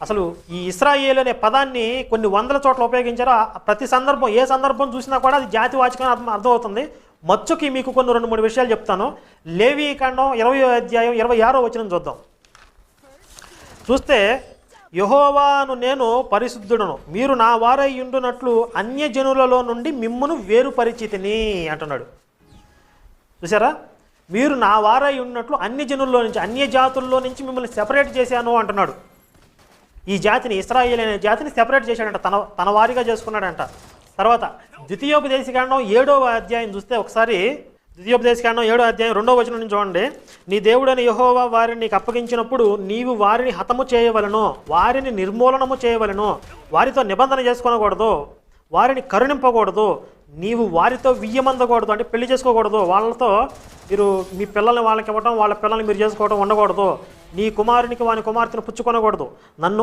అసలు ఈ ఇశ్రాయేలు అనే పదాన్ని కొన్ని వందల చోట్ల ఉపయోగించారు. ప్రతి సందర్భం, ఏ సందర్భం చూసినా కూడా అది జాతివాచకం అర్థమవుతుంది. మచ్చుకి మీకు కొన్ని 2-3 విషయాలు చెప్తాను. లేవీకాండం 20వ అధ్యాయం 26వ వచనం చూద్దాం. చూస్తే, యెహోవాను నేను పరిశుద్ధుడను, మీరు నా వారై ఉండునట్లు అన్యజనులలో నుండి మిమ్మును వేరుపరిచితిని అంటున్నాడు. చూసారా, మీరు నా వారై ఉన్నట్లు అన్ని జనుల్లో నుంచి, అన్య జాతుల్లో నుంచి మిమ్మల్ని సెపరేట్ చేశాను అంటున్నాడు. ఈ జాతిని, ఇశ్రాయేలు అనే జాతిని సెపరేట్ చేశాడంట, తన వారిగా చేసుకున్నాడంట. తర్వాత ద్వితీయోపదేశకాండం 7వ అధ్యాయం చూస్తే ఒకసారి, ద్వితీయోపదేశకాండం 7వ అధ్యాయం 2వ వచనం నుంచి చూడండి. నీ దేవుడైన యెహోవా వారిని నీకు అప్పగించినప్పుడు నీవు వారిని హతము చేయవలెను, వారిని నిర్మూలనము చేయవలెను, వారితో నిబంధన చేసుకొనకూడదు, వారిని కరుణింపకూడదు, నీవు వారితో వియ్యమందకూడదు, అంటే పెళ్లి చేసుకోకూడదు, వాళ్ళతో మీరు మీ పిల్లల్ని వాళ్ళకి ఇవ్వటం, వాళ్ళ పిల్లల్ని మీరు చేసుకోవడం ఉండకూడదు, నీ కుమారునికి వాని కుమార్తెను పుచ్చుకొనకూడదు, నన్ను